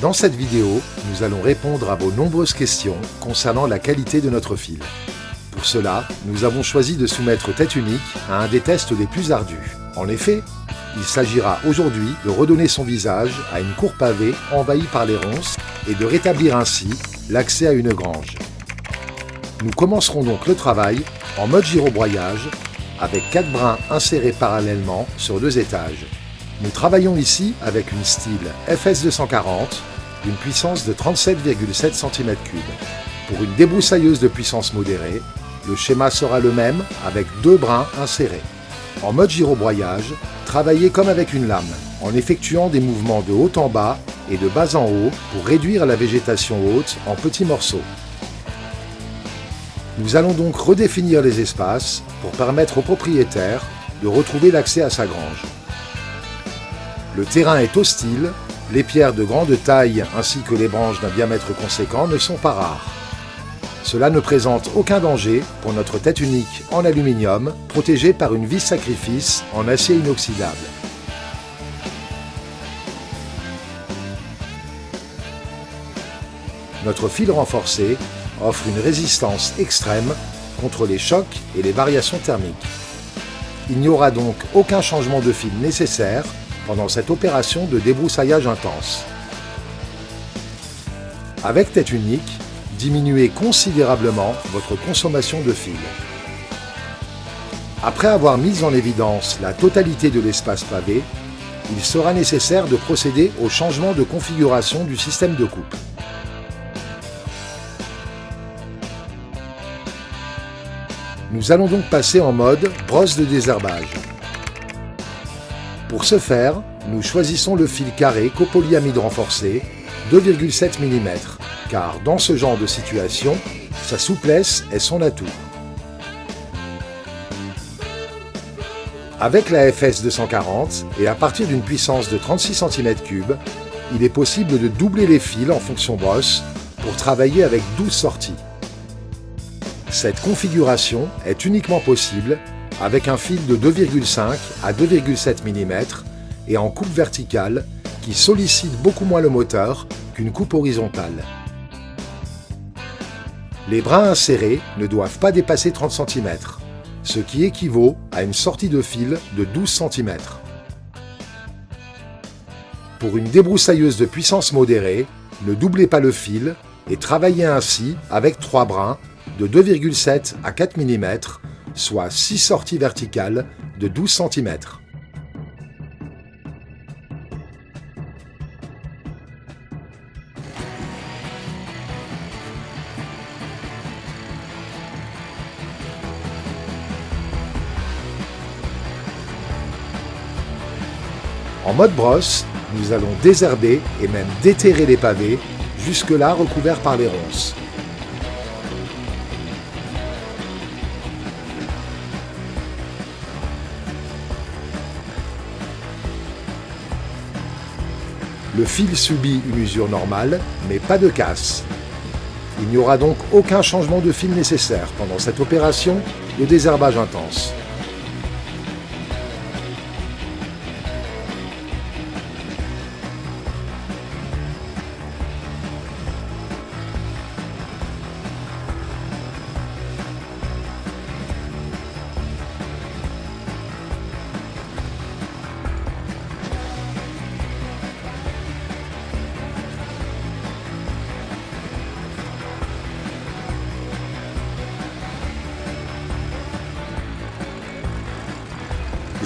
Dans cette vidéo, nous allons répondre à vos nombreuses questions concernant la qualité de notre fil. Pour cela, nous avons choisi de soumettre Tête Unique à un des tests les plus ardus. En effet, il s'agira aujourd'hui de redonner son visage à une cour pavée envahie par les ronces et de rétablir ainsi l'accès à une grange. Nous commencerons donc le travail en mode girobroyage avec 4 brins insérés parallèlement sur 2 étages. Nous travaillons ici avec une style FS240 d'une puissance de 37,7 cm3. Pour une débroussailleuse de puissance modérée, le schéma sera le même avec 2 brins insérés. En mode girobroyage, travaillez comme avec une lame, en effectuant des mouvements de haut en bas et de bas en haut pour réduire la végétation haute en petits morceaux. Nous allons donc redéfinir les espaces pour permettre au propriétaire de retrouver l'accès à sa grange. Le terrain est hostile, les pierres de grande taille ainsi que les branches d'un diamètre conséquent ne sont pas rares. Cela ne présente aucun danger pour notre tête unique en aluminium, protégée par une vis sacrifice en acier inoxydable. Notre fil renforcé offre une résistance extrême contre les chocs et les variations thermiques. Il n'y aura donc aucun changement de fil nécessaire pendant cette opération de débroussaillage intense. Avec Tête Unique, diminuez considérablement votre consommation de fil. Après avoir mis en évidence la totalité de l'espace pavé, il sera nécessaire de procéder au changement de configuration du système de coupe. Nous allons donc passer en mode brosse de désherbage. Pour ce faire, nous choisissons le fil carré copolyamide renforcé 2,7 mm, car dans ce genre de situation, sa souplesse est son atout. Avec la FS240 et à partir d'une puissance de 36 cm3, il est possible de doubler les fils en fonction brosse pour travailler avec 12 sorties. Cette configuration est uniquement possible avec un fil de 2,5 à 2,7 mm et en coupe verticale qui sollicite beaucoup moins le moteur qu'une coupe horizontale. Les brins insérés ne doivent pas dépasser 30 cm, ce qui équivaut à une sortie de fil de 12 cm. Pour une débroussailleuse de puissance modérée, ne doublez pas le fil et travaillez ainsi avec 3 brins de 2,7 à 4 mm, soit 6 sorties verticales de 12 cm. En mode brosse, nous allons désherber et même déterrer les pavés, jusque-là recouverts par les ronces. Le fil subit une usure normale, mais pas de casse. Il n'y aura donc aucun changement de fil nécessaire pendant cette opération de désherbage intense.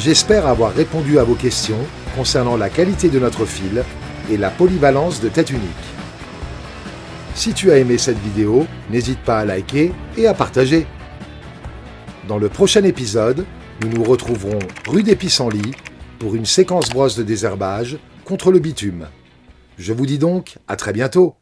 J'espère avoir répondu à vos questions concernant la qualité de notre fil et la polyvalence de Tête Unique. Si tu as aimé cette vidéo, n'hésite pas à liker et à partager. Dans le prochain épisode, nous nous retrouverons rue des Pissenlits pour une séquence brosse de désherbage contre le bitume. Je vous dis donc à très bientôt.